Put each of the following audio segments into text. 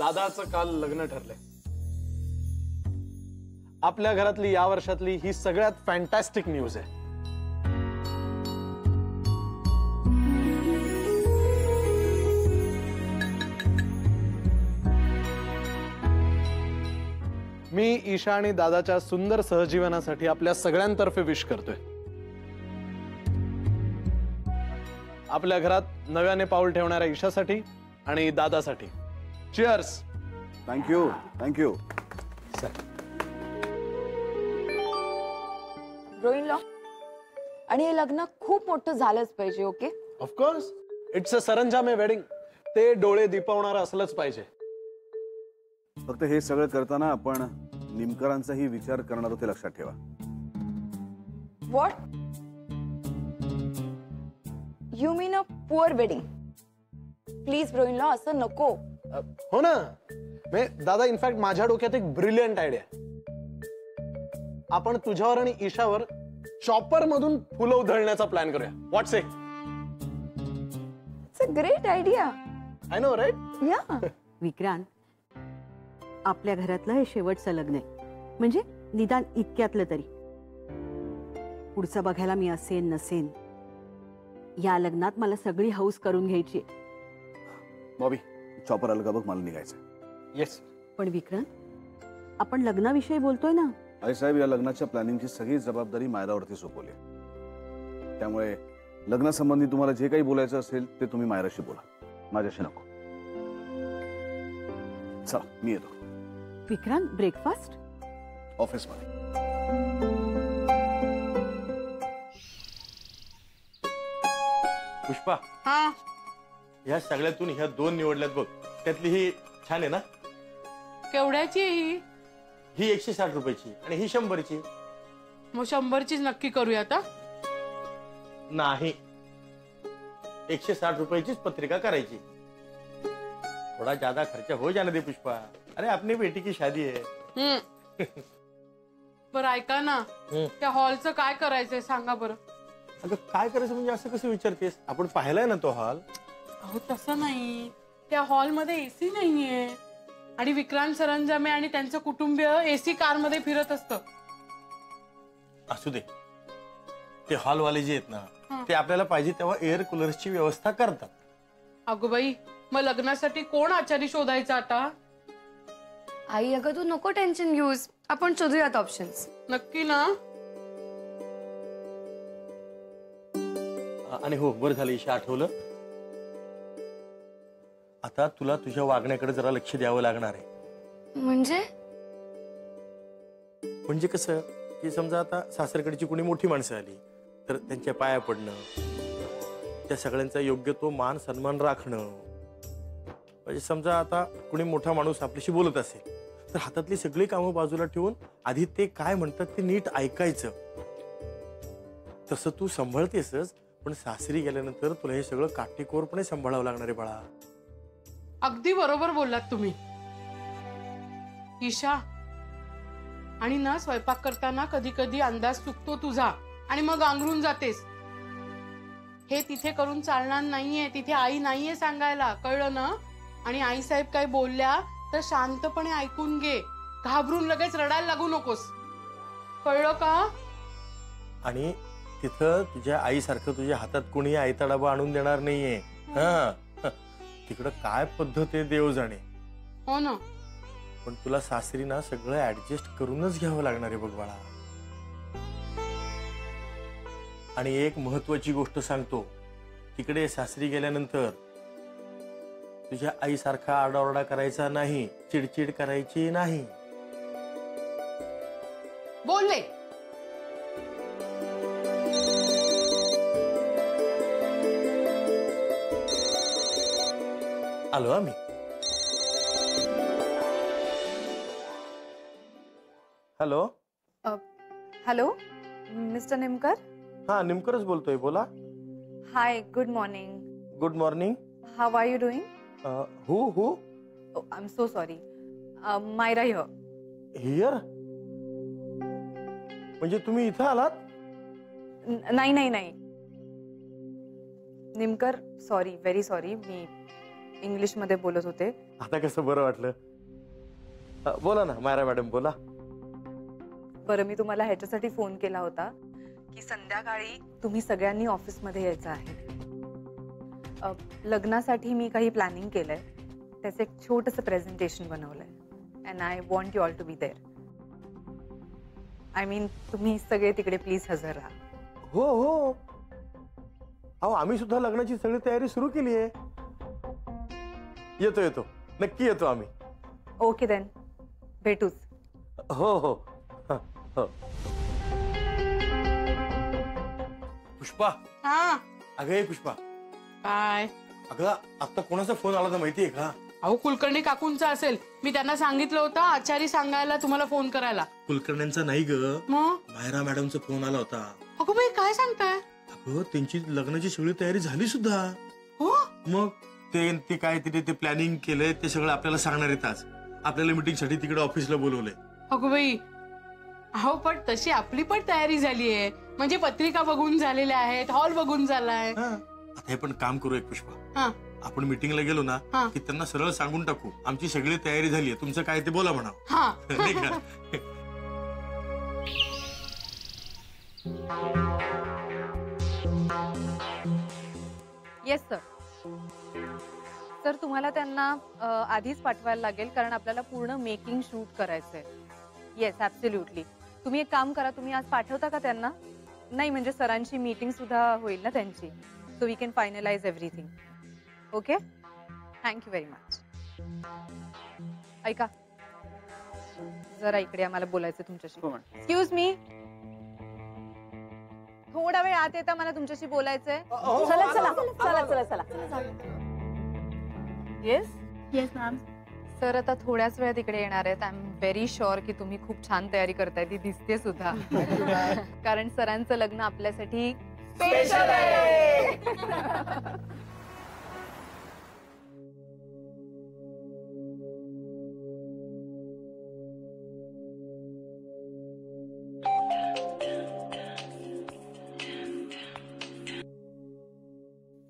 दादाचं काल लग्न ठरलंय. आपल्या घरातली या वर्षातली ही सगळ्यात फॅन्टॅस्टिक न्यूज आहे. मी ईशा आणि दादाच्या सुंदर सहजीवनासाठी आपल्या सगळ्यांतर्फे विश करतोय. आपल्या घरात नव्याने पाऊल ठेवणाऱ्या ईशासाठी आणि दादासाठी चीअर्स. Thank you thank you. रोहिन लॉ आणि हे लग्न खूप मोठं झालंच पाहिजे. Okay of course it's a Saranjame wedding. ते डोळे दिपवणारं असलंच पाहिजे. फक्त हे सगळं करताना आपण निमकरांचाही विचार करणार होते, लक्षात ठेवा. What you mean a poor wedding? Please Rohin law असं नको. हो ना. दादा इनफॅक्ट माझ्या डोक्यात एक ब्रिलियंट आयडिया. आपण तुझ्यावर आणि ईशावर चॉपर मधून फुलं उधळण्याचा प्लॅन करूया. What's it? It's a great idea. I know right. या विक्रांत, आपल्या घरातलं हे शेवटचं लग्न आहे, म्हणजे निदान इतक्यातलं तरी. पुढचं बघायला मी असेन नसेन, या लग्नात मला सगळी हौस करून घ्यायची. बॉबी चॉपर आलं का बघ, मला निघायचं. येस. पण विक्रांत, आपण लग्नाविषयी बोलतोय ना. आई साहेब, या लग्नाच्या प्लॅनिंगची सगळी जबाबदारी मायरावरती सोपवली. त्यामुळे लग्नासंबंधी तुम्हाला जे काही बोलायचं असेल ते तुम्ही मायराशी बोला, माझ्याशी नको. चला मी येतो. विक्रांत, ब्रेकफास्ट ऑफिसमध्ये. पुष्पा, हा ह्या सगळ्यातून ह्या दोन निवडल्यात बघ, त्यातली ही छान आहे ना? केवढ्याची ही? ही 160 रुपयाची आणि ही 100ची. मग 100चीच नक्की करूया आता. नाही, 160 रुपयाचीच पत्रिका करायची. थोड़ा ज्यादा खर्चा हो जाने दे पुष्पा. अरे अपनी बेटी की शादी है. बरं ऐका ना, त्या हॉलचं काय करायचंय सांगा बरं. अगं काय करायचं म्हणजे असं कसं विचारतेस? आपण पाहिलाय ना तो हॉल. अहो तसं नाही, त्या हॉलमध्ये एसी नाहीये आणि विक्रांत सरंजामे आणि त्यांचं कुटुंबीय एसी कार मध्ये फिरत असतं. असू दे, ते हॉलवाले जे आहेत ना ते आपल्याला पाहिजे तेव्हा एअर कूलर्सची व्यवस्था करतात. अगो बाई, मग लग्नासाठी कोण आचारी शोधायचा आता? आई अगं तू नको टेन्शन घेऊस, आपण शोधूयात ऑप्शन्स. नक्की ना? आणि हो, बरं झालं ईशा आठवलं. आता तुला तुझ्या वागण्याकडे जरा लक्ष द्यावं लागणार आहे. म्हणजे कसं की समजा आता सासरकडची कोणी मोठी माणसं आली तर त्यांच्या पाया पडणं, त्या सगळ्यांचा योग्य तो मान सन्मान राखणं. म्हणजे समजा आता कोणी मोठा माणूस आपल्याशी बोलत असेल तर हातातली सगळी कामं बाजूला ठेवून आधी ते काय म्हणतात ते नीट ऐकायचं. तसं तू सांभाळतेसच, पण सासरी गेल्यानंतर तुला हे सगळं काटेकोरपणे सांभाळावं लागणार आहे बाळा. अगदी बरोबर बोललात तुम्ही ईशा. आणि ना स्वयंपाक करताना कधी कधी अंदाज चुकतो तुझा आणि मग आंघरून जातेस. हे तिथे करून चालणार नाहीये, तिथे आई नाहीये सांगायला, कळलं ना? आणि आई साहेब काय बोलल्या तर शांतपणे ऐकून घे, घाबरून लगेच रडायला लागू नकोस, कळलं का? आणि तिथं तुझ्या आईसारखं तुझ्या हातात कोणी आयता डबा आणून देणार नाहीये. हा, तिकडं काय पद्धत आहे देव जाणे. हो ना. पण तुला सासरी ना सगळं ऍडजस्ट करूनच घ्यावं लागणार आहे बघ बाळा. आणि एक महत्वाची गोष्ट सांगतो, तिकडे सासरी गेल्यानंतर तुझ्या आईसारखा आरडाओरडा करायचा नाही, चिडचिड करायची नाही. बोलले. आलो आम्ही. हॅलो. Hello mister Nimkar. हा, निमकरच बोलतोय, बोला. Hi, good morning. Good morning. How are you doing? Who? I am so sorry. Myra here. Here? म्हणजे तुम्ही इथं आलात? नाही. Nimkar, sorry, very sorry. मी इंग्लिशमध्ये बोलत होते. आता कसं बरं वाटलं? बोला ना मायरा मॅडम, बोला. बरं, मी तुम्हाला ह्याच्यासाठी फोन केला होता की संध्याकाळी तुम्ही सगळ्यांनी ऑफिसमध्ये यायचं आहे. लग्नासाठी मी काही प्लॅनिंग केलंय. त्याचं एक छोटंसं प्रेझेंटेशन बनवलंय and I want you all to be there. I mean तुम्ही सगळे तिकडे प्लीज हजर राहा. हो हो, अहो आम्ही सुद्धा लग्नाची सगळी तयारी सुरू केली आहे. येतो नक्की येतो आम्ही. ओके देन, भेटूच. हो हो हो. पुष्पा, हा अगं ये पुष्पा, काय? अगं आता कोणाचा फोन आला तर माहितीये का? अहो कुलकर्णी काकूंचा असेल. मी त्यांना सांगितलं होतं आचारी सांगायला तुम्हाला फोन करायला. कुलकर्ण्यांचा नाही ग, मग मायरा मॅडमचा फोन आला होता. अगो बाई, काय सांगताय? अगं त्यांची लग्नाची सगळी तयारी झाली सुद्धा. हो, मग ते काय ते प्लॅनिंग केलंय ते सगळं आपल्याला सांगणार आहेत आज. आपल्याला मीटिंग साठी तिकडे ऑफिसला बोलवलंय. अगो बाई, अहो पण तशी आपली पण तयारी झाली आहे. म्हणजे पत्रिका बघून झालेल्या आहेत, हॉल बघून झालाय. आता हे पण काम करू एक पुष्पा, हा आपण मीटिंगला गेलो ना हा. की त्यांना सरळ सांगून टाकू आमची सगळी तयारी झाली आहे, तुमचं काय ते बोला म्हणा. हा नाही का? Yes sir. सर तुम्हाला त्यांना आधीच पाठवायला लागेल कारण आपल्याला पूर्ण मेकिंग शूट करायचंय. Yes absolutely. तुम्ही एक काम करा, तुम्ही आज पाठवता का त्यांना? नाही म्हणजे सरांची मीटिंग सुद्धा होईल ना त्यांची. So we can finalise everything. Okay, thank you very much. ऐका जरा इकडे, आम्हाला बोलायचं तुमच्याशी. एक्सक्यूज मी, थोडा वेळ आत येता, मला तुमच्याशी बोलायचंय. चला चला चला चला चला. Yes yes ma'am. सर आता थोड्याच वेळात इकडे येणार आहेत. आय एम व्हेरी शुअर की तुम्ही खूप छान तयारी करताय, ती दिसते सुद्धा. कारण सरांचं लग्न आपल्यासाठी स्पेशल आहे.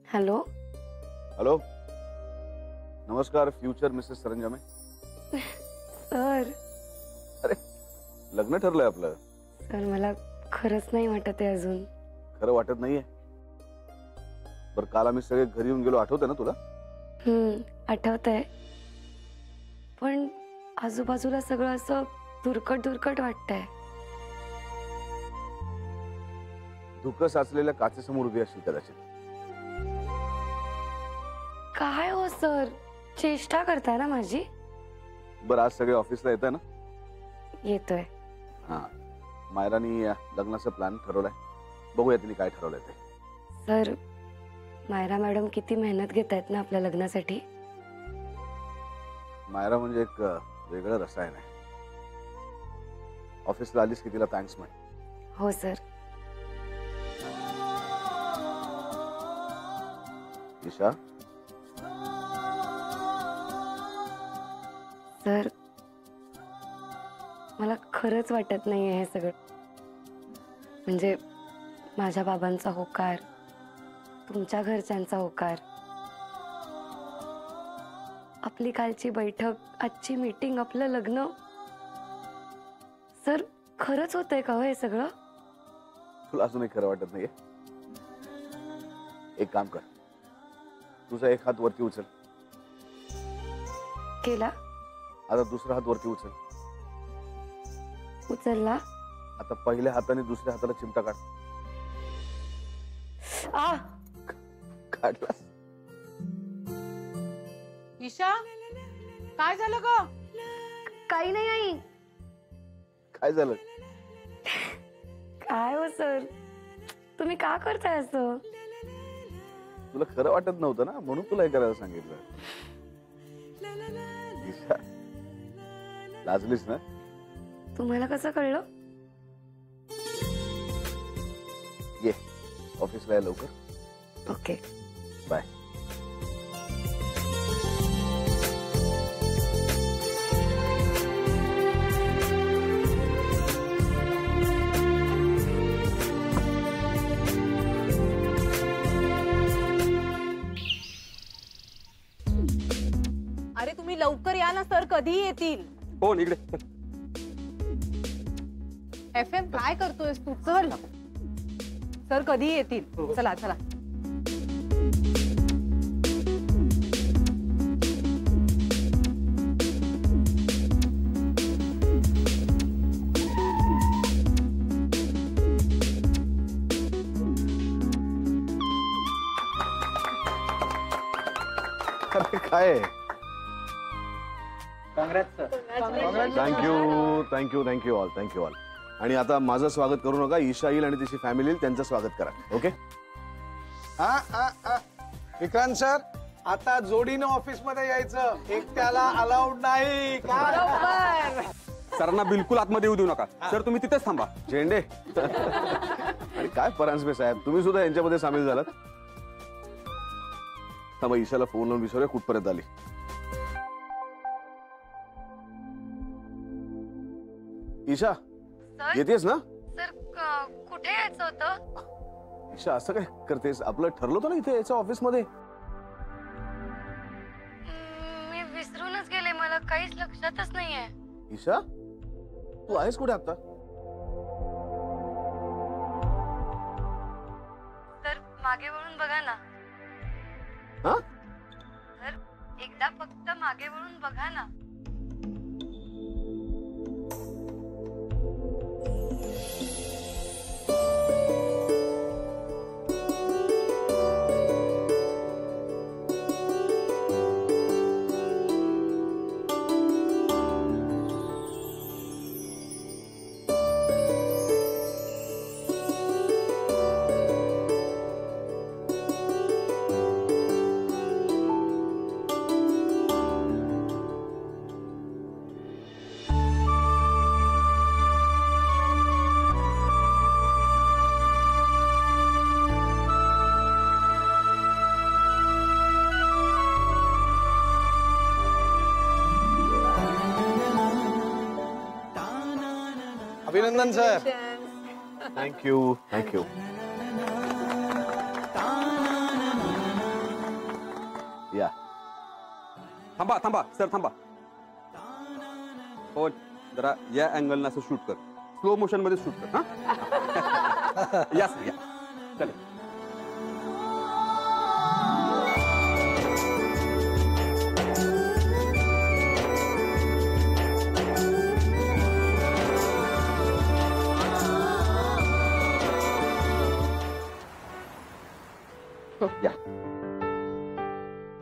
हॅलो हॅलो, नमस्कार फ्युचर मिसेस सरंजामे. सर. अरे लग्न ठरलंय आपलं. सर मला खरंच नाही वाटत आहे अजून. खरं वाटत नाहीये? बरं, काल आम्ही सगळे घरी येऊन गेलो, आठवतंय ना तुला? आठवतंय, पण आजूबाजूला सगळं असं दुर्कट वाटतंय. धुकं साचलेल्या काचेसमोर उभी असेल कदाचित. काय हो सर, चेष्टा करताय ना माझी? बरं, आज सगळे ऑफिसला येत आहे ना? येतोय. हा, मायरानी लग्नाचं प्लॅन ठरवलाय. बघूया तिने काय ठरवलंय ते. सर, मायरा मॅडम किती मेहनत घेत आहेत ना आपल्या लग्नासाठी. मायरा म्हणजे एक वेगळं रसायन आहे. ऑफिसला आलीस की तिला थँक्स म्हण. हो सर. ईशा, सर मला खरंच वाटत नाहीये हे सगळं. म्हणजे माझ्या बाबांचा होकार, तुमच्या घरच्यांचा होकार, आपली कालची बैठक, आजची मीटिंग, आपलं लग्न. सर खरंच होतंय का हो हे सगळं? तुला अजूनही खरं वाटत नाहीये? एक काम कर, तुझा एक हात वरती उचल. केला. आता दुसरा हात वरती उचल. उचलला. आता पहिल्या हाताने दुसऱ्या हाताला चिमटा काढ. काढलास? ईशा, काय झालं ग? काही नाही आई. काय झालं? काय हो सर, तुम्ही का करताय असं? तुला खरं वाटत नव्हतं ना, म्हणून तुला हे करायला सांगितलं. ईशा, लाजलीस ना? तुम्हाला कसं कळलं? ये ऑफिसला या लवकर. Okay, bye. अरे तुम्ही लवकर या ना, सर कधी येतील? हो इकडे. FM काय करतोयस तू? चल, सर कधी येतील? चला चला. अरे काय थँक्यू ऑल. आणि आता माझं स्वागत करू नका, ईशा येईल आणि तिची फॅमिली येईल, त्यांचं स्वागत करा. ओके. विक्रांत सर, आता जोडीनं ऑफिस मध्ये यायचं, एकट्याला अलाउड नाही. सरांना बिलकुल आतमध्ये येऊ देऊ नका. सर तुम्ही तिथेच थांबा. झेंडे आणि काय परांजपे साहेब, तुम्ही सुद्धा यांच्यामध्ये सामील झालात. थांबा, ईशाला फोन लावून विचारूया कुठपर्यंत आली. ईशा येतेस ना? सर कुठे यायचं होतं? ईशा असं काय करतेस? आपलं ठरलं होतं ना इथे यायचं ऑफिस मध्ये. मी विसरूनच गेले, मला काहीच लक्षातच नाहीये. ईशा तू आहेस कुठे आता? सर मागे वळून बघा ना. हा? सर एकदा फक्त मागे वळून बघा ना. अभिनंदन सर. थँक्यू. या थांबा थांबा सर थांबा. हो जरा या अँगलनं असं शूट कर, स्लो मोशन मध्ये शूट कर. हा या सर या. चला. या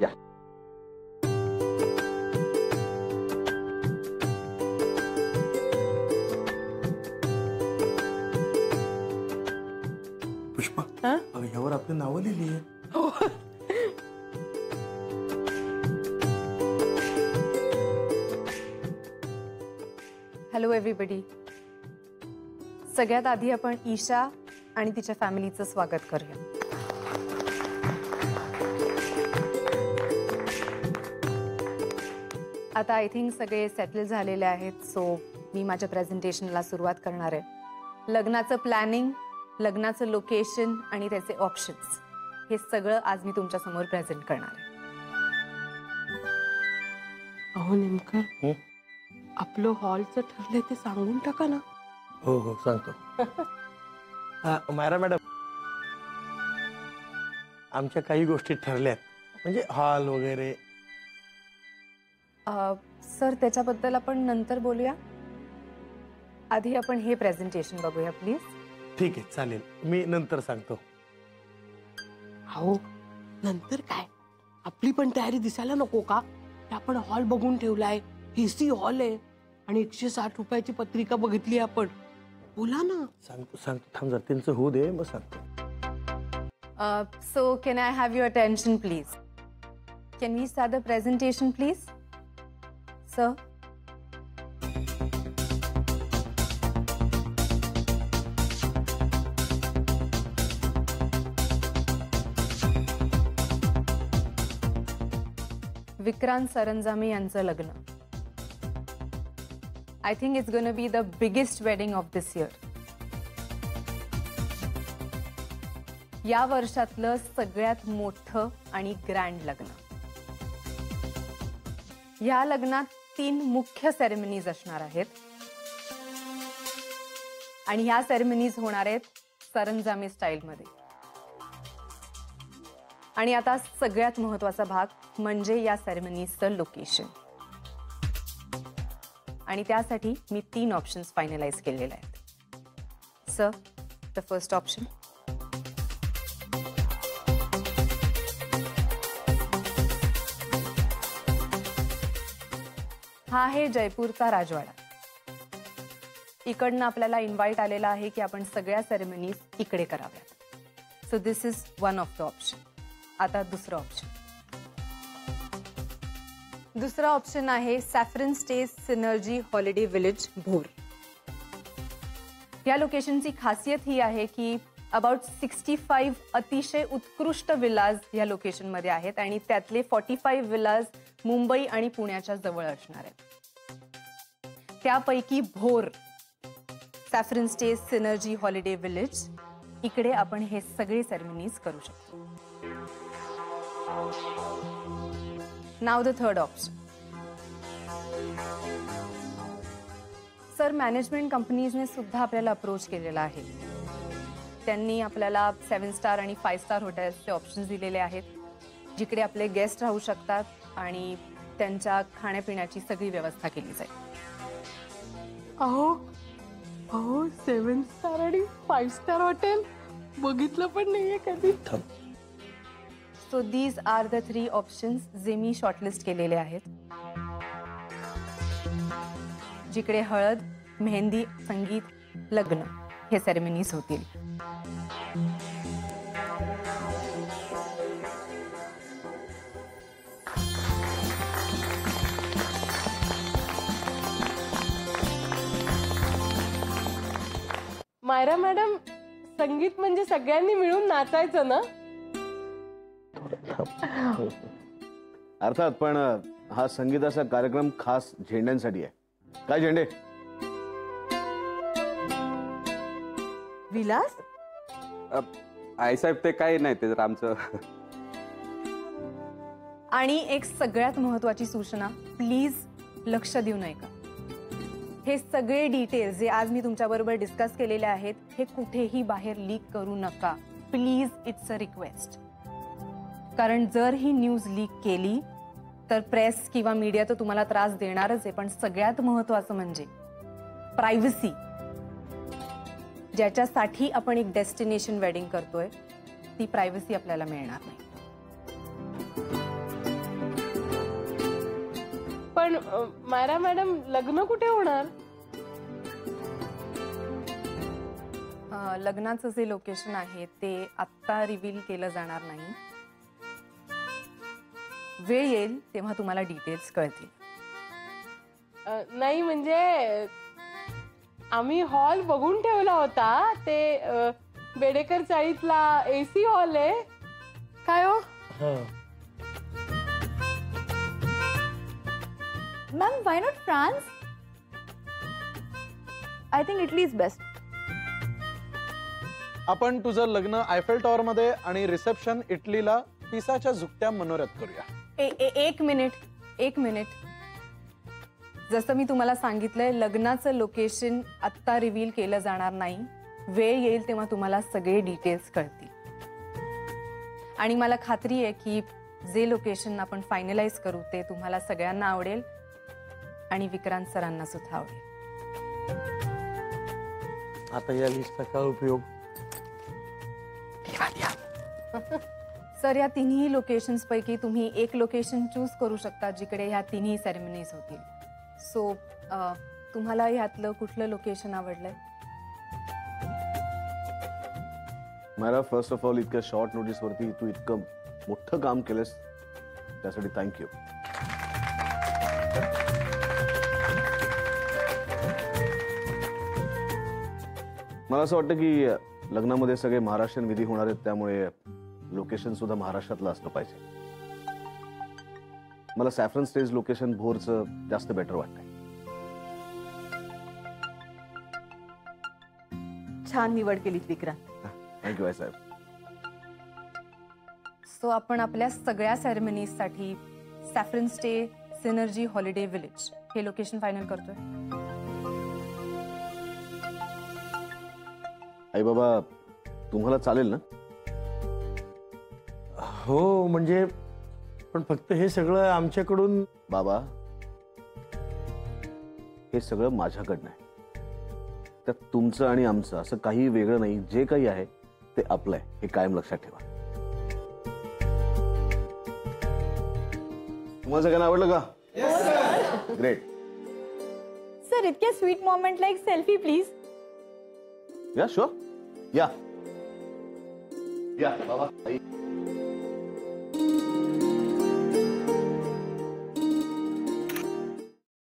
या. पुष्पा, अगं ह्यावर आपली नावं लिहिली आहे. Hello everybody. सगळ्यात आधी आपण ईशा आणि तिच्या फॅमिलीचं स्वागत करूया. आता आय थिंक सगळे सेटल झालेले आहेत, सो मी माझ्या प्रेझेंटेशनला सुरुवात करणार आहे. लग्नाचं प्लॅनिंग, लग्नाचं लोकेशन आणि त्याचे ऑप्शन्स हे सगळं आज मी तुमच्या समोर प्रेझेंट करणार आहे. अहो नेमकं आपलं हॉलचं ठरलंय ते सांगून टाका ना. हो हो सांगतो. मायरा मॅडम, आमच्या काही गोष्टी ठरल्यात, म्हणजे हॉल वगैरे. सर त्याच्याबद्दल आपण नंतर बोलूया. आधी आपण हे प्रेझेंटेशन बघूया प्लीज. ठीक आहे चालेल, मी नंतर सांगतो. अहो नंतर काय, आपली पण तयारी दिसायला नको का? आपण हॉल बघून ठेवलाय, एसी हॉल आहे आणि 160 रुपयाची पत्रिका बघितली आपण. बोला ना. सांगतो थांब जर त्यांचं होऊ दे मग सांगतो. So can I have your attention please? Can we start the presentation please sir? Vikrant Saranjame यांचं लग्न. I think it's gonna be the biggest wedding of this year. या वर्षातलं सगळ्यात मोठं आणि ग्रँड लग्न. या लग्नात 3 मुख्य सेरेमनीज असणार आहेत आणि ह्या सेरेमनीज होणार आहेत सरंजामी स्टाईलमध्ये. आणि आता सगळ्यात महत्वाचा भाग म्हणजे या सेरेमनीजचं लोकेशन. आणि त्यासाठी मी 3 ऑप्शन्स फायनलाइज केलेले आहेत. Sir, the first option. हा आहे जयपूरचा राजवाडा. इकडनं आपल्याला इन्व्हाइट आलेला आहे की आपण सगळ्या सेरेमनीज इकडे कराव्यात. So this is one of the option. आता दुसरं ऑप्शन. दुसरा ऑप्शन आहे saffron stage synergy holiday village Bhor. या लोकेशनची खासियत ही आहे की अबाउट 65 अतिशय उत्कृष्ट विलाज या लोकेशनमध्ये आहेत आणि त्यातले 45 विलाज मुंबई आणि पुण्याच्या जवळ असणार आहेत. त्यापैकी Bhor saffron stage synergy holiday village इकडे आपण हे सगळे सेरेमनीज करू शकतो. नाव the third option. Sir, management कंपनीजने सुद्धा आपल्याला अप्रोच केलेला आहे. त्यांनी आपल्याला 7 स्टार आणि 5 स्टार हॉटेल्सचे ऑप्शन्स दिलेले आहेत जिकडे आपले गेस्ट राहू शकतात आणि त्यांच्या खाण्यापिण्याची सगळी व्यवस्था केली जाईल. अहो 7 स्टार आणि 5 स्टार हॉटेल बघितलं पण नाहीये कधी. So these are the 3 options जे मी शॉर्टलिस्ट केलेले आहेत जिकडे हळद, मेहंदी, संगीत, लग्न हे सेरेमनीज होतील. मायरा मॅडम, संगीत म्हणजे सगळ्यांनी मिळून नाचायचं ना? अर्थात, पण हा संगीताचा कार्यक्रम खास झेंड्यांसाठी आहे. काय झेंडे? विलास, आईसाहेब ते काही नाही, ते जरा आमचं. आणि एक सगळ्यात महत्वाची सूचना, प्लीज लक्ष देऊ नये का. हे सगळे डिटेल्स जे आज मी तुमच्याबरोबर डिस्कस केलेले आहेत हे कुठेही बाहेर लीक करू नका. Please, it's a request. कारण जर ही न्यूज लीक केली तर प्रेस किंवा मीडिया तर तुम्हाला त्रास देणारच आहे, पण सगळ्यात महत्वाचं म्हणजे प्रायव्हसी. ज्याच्यासाठी आपण एक डेस्टिनेशन वेडिंग करतोय ती प्रायव्हसी आपल्याला मिळणार नाही. पण मायरा मॅडम, लग्न कुठे होणार? लग्नाचं जे लोकेशन आहे ते आत्ता रिव्हील केलं जाणार नाही. वेळ येईल तेव्हा तुम्हाला डिटेल्स कळतील. नाही म्हणजे आम्ही हॉल बघून ठेवला होता, ते बेडेकर चाळीतला AC हॉल आहे. काय हो Ma'am, why not France? I think Italy is best. आपण तुझं लग्न आयफेल टॉवर मध्ये आणि रिसेप्शन इटलीला पिसाच्या झुकत्या मनोऱ्यात करूया. एक मिनिट. जसं मी तुम्हाला सांगितलंय, लग्नाचं लोकेशन आत्ता रिव्हील केलं जाणार नाही. वेळ येईल तेव्हा तुम्हाला सगळे डिटेल्स कळतील. आणि मला खात्री आहे की जे लोकेशन आपण फायनलाइज करू ते तुम्हाला सगळ्यांना आवडेल आणि विक्रांत सरांना सुद्धा आवडेल. आता या लिस्टचा काय उपयोग? सर, या तिन्ही लोकेशन्स पैकी तुम्ही एक लोकेशन चूज करू शकता जिकडे ह्या तिन्ही सेरेमनीज होतील. सो तुम्हाला ह्यातलं कुठलं लोकेशन आवडलंय? मला फर्स्ट ऑफ ऑल इतक्या शॉर्ट नोटीस वरती तू इतकं मोठं काम केलंस त्यासाठी थँक्यू. मला असं वाटतं की लग्नामध्ये सगळे महाराष्ट्रीयन विधी होणार आहेत, त्यामुळे लोकेशन सुद्धा महाराष्ट्रातलं असलं पाहिजे. मला सॅफ्रन स्टेज लोकेशन भोरचं जास्त बेटर वाटतंय. छान निवड केलीत विक्रांत. थँक्यू आई साहेब. सो आपण आपल्या सगळ्या सेरेमनीजसाठी saffron stay synergy holiday village हे लोकेशन फायनल करतोय. आई बाबा तुम्हाला चालेल ना? हो म्हणजे पण फक्त हे सगळं आमच्याकडून. बाबा हे सगळं माझ्याकडनं आहे. त्यात तुमचं आणि आमचं असं काही वेगळं नाही. जे काही आहे ते आपलं आहे हे कायम लक्षात ठेवा. तुम्हाला सगळ्यांना आवडलं का? ग्रेट. Sir, इतक्या sweet moment like selfie please. या शुअर या या बाबा आई